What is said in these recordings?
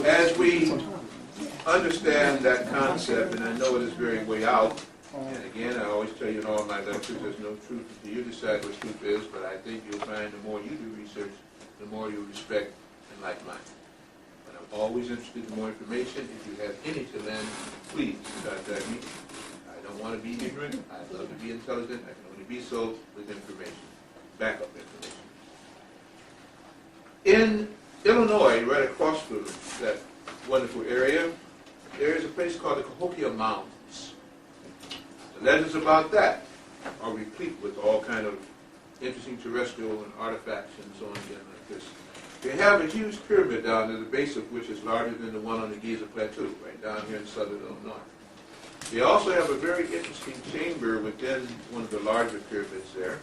As we understand that concept, and I know it is very way out, and again, I always tell you in all my lectures, there's no truth until you decide what truth is, but I think you'll find the more you do research, the more you respect and like mine. But I'm always interested in more information. If you have any to lend, please contact me. I don't want to be ignorant. I love to be intelligent. I can only be so with information, backup information. In Illinois, right across from that wonderful area, there is a place called the Cahokia Mountains. The legends about that are replete with all kind of interesting terrestrial and artifacts and so on again like this. They have a huge pyramid down there, the base of which is larger than the one on the Giza Plateau, right down here in southern Illinois. They also have a very interesting chamber within one of the larger pyramids there,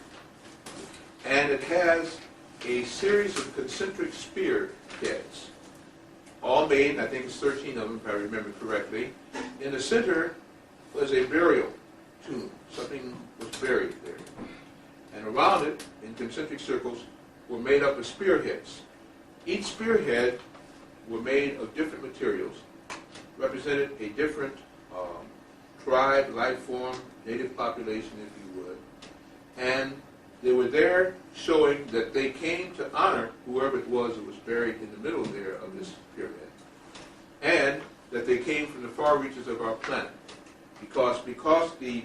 and it has a series of concentric spear heads, all made, I think it's 13 of them if I remember correctly. In the center was a burial tomb. Something was buried there. And around it, in concentric circles, were made up of spearheads. Each spearhead were made of different materials, represented a different tribe, life form, native population, if you would. And they were there showing that they came to honor whoever it was that was buried in the middle there of this pyramid, and that they came from the far reaches of our planet. Because the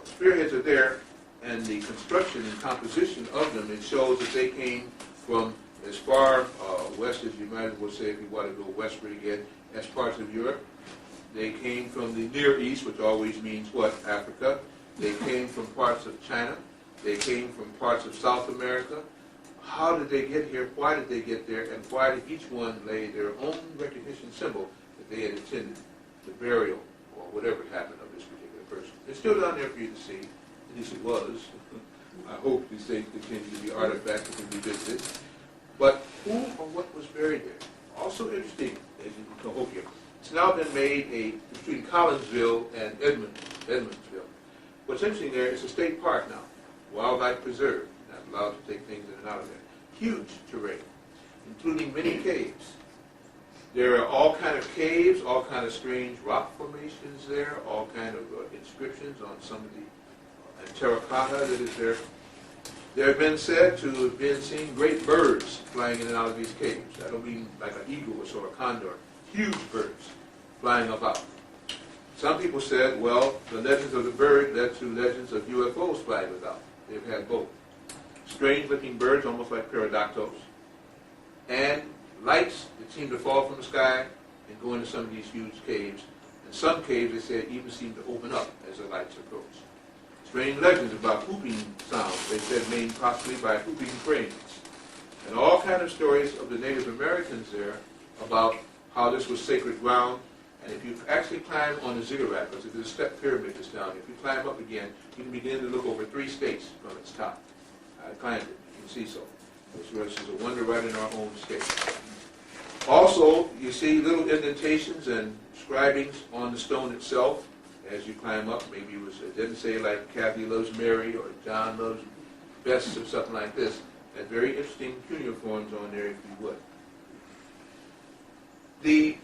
spearheads are there, and the construction and composition of them, it shows that they came from as far west as you might as well say, if you want to go westward again, as parts of Europe. They came from the Near East, which always means what? Africa. They came from parts of China. They came from parts of South America. How did they get here? Why did they get there? And why did each one lay their own recognition symbol that they had attended the burial or whatever happened of this particular person? It's still down there for you to see. At least it was. I hope these things continue to be artifacts that can be visited. But who or what was buried there? Also interesting, as you can hope here. It's now been made between Collinsville and Edmondsville. What's interesting there is a state park now. Wildlife preserve, not allowed to take things in and out of there. Huge terrain, including many caves. There are all kind of caves, all kind of strange rock formations there, all kind of inscriptions on some of the terracotta that is there. There have been said to have been seen great birds flying in and out of these caves. I don't mean like an eagle or a condor. Huge birds flying about. Some people said, well, the legends of the bird led to legends of UFOs flying without. They've had both. Strange-looking birds, almost like pterodactyls, and lights that seem to fall from the sky and go into some of these huge caves. And some caves, they said, even seem to open up as the lights approach. Strange legends about whooping sounds, they said, made possibly by whooping cranes. And all kind of stories of the Native Americans there about how this was sacred ground. And if you actually climb on the ziggurat, because there's a step pyramid that's down here, if you climb up again, you can begin to look over 3 states from its top. I climbed it, you can see so. This is a wonder right in our own state. Also, you see little indentations and scribings on the stone itself as you climb up. Maybe it didn't say like Kathy loves Mary or John loves Bess or something like this. And very interesting cuneiforms on there if you would. The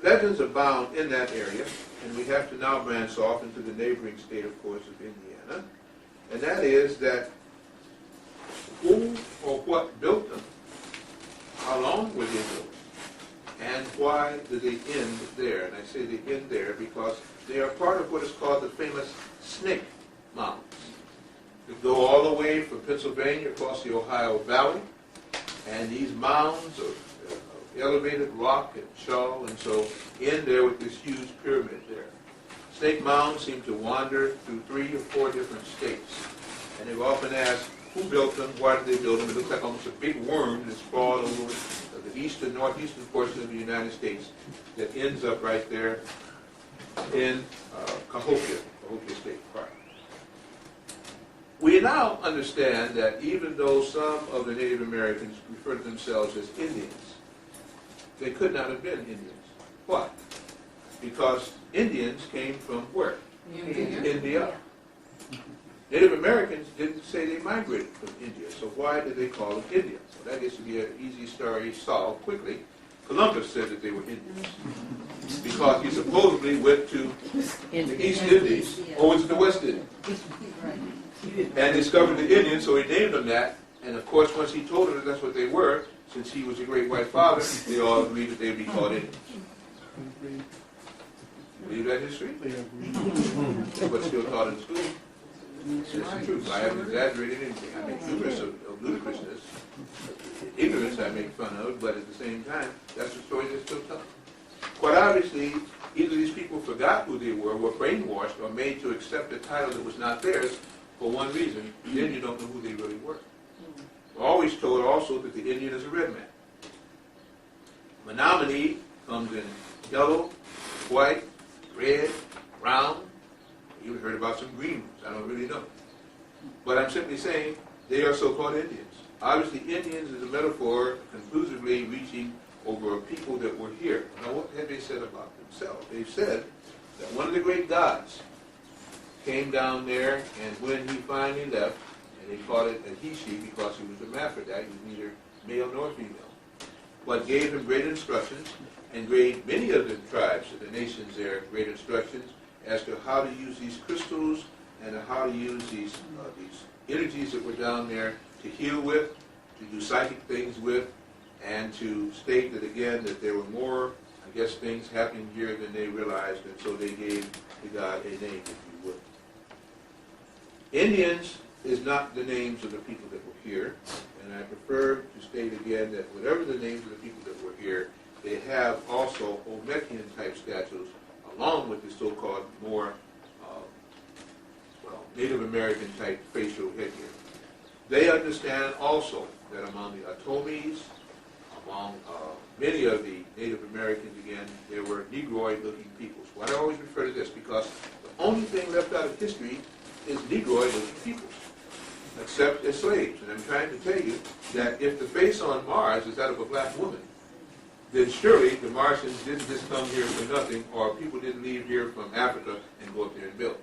legends abound in that area, and we have to now branch off into the neighboring state, of course, of Indiana. And that is that who or what built them, how long were they built, and why did they end there? And I say they end there because they are part of what is called the famous Snake Mounds. They go all the way from Pennsylvania across the Ohio Valley, and these mounds of elevated rock and shell, and so in there with this huge pyramid there. Snake mounds seem to wander through 3 or 4 different states, and they've often asked who built them, why did they build them. It looks like almost a big worm that's sprawled over the eastern, northeastern portion of the United States that ends up right there in Cahokia State Park. We now understand that even though some of the Native Americans refer to themselves as Indians, they could not have been Indians. Why? Because Indians came from where? India. Native Americans didn't say they migrated from India, so why did they call them Indians? So that gets to be an easy story solved quickly. Columbus said that they were Indians because he supposedly went to the East Indies, or was it the West Indies, and discovered the Indians, so he named them that. And of course, once he told them that that's what they were, since he was a great white father, they all agreed that they would be called Indians. Believe that history? But still taught in school. It's the truth. I haven't exaggerated anything. I make humorous of ludicrousness. Ignorance I make fun of, but at the same time, that's the story that's still told. Quite obviously, either these people forgot who they were brainwashed, or made to accept a title that was not theirs for one reason. Then you don't know who they really were. We're always told also that the Indian is a red man. Menominee comes in yellow, white, red, brown. You heard about some green ones. I don't really know. But I'm simply saying they are so-called Indians. Obviously, Indians is a metaphor conclusively reaching over a people that were here. Now, what have they said about themselves? They've said that one of the great gods came down there, and when he finally left, and they called it a he-she because he was a hermaphrodite, he was neither male nor female, but gave him great instructions, and gave many of the tribes of the nations there great instructions as to how to use these crystals and how to use these energies that were down there to heal with, to do psychic things with, and to state that again that there were more, I guess, things happening here than they realized, and so they gave the god a name, if you would. Indians is not the names of the people that were here, and I prefer to state again that whatever the names of the people that were here, they have also Olmecian-type statues, along with the so-called more, Native American-type facial headgear. They understand also that among the Atomies, among many of the Native Americans, again, there were Negroid-looking peoples. Why do I always refer to this? Because the only thing left out of history is Negroid-looking peoples, except as slaves. And I'm trying to tell you that if the face on Mars is that of a black woman, then surely the Martians didn't just come here for nothing, or people didn't leave here from Africa and go up there and build.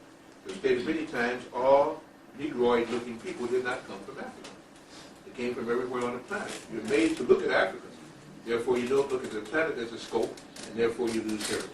As stated many times, all Negroid-looking people did not come from Africa. They came from everywhere on the planet. You're made to look at Africa. Therefore, you don't look at the planet as a scope, and therefore you lose heritage.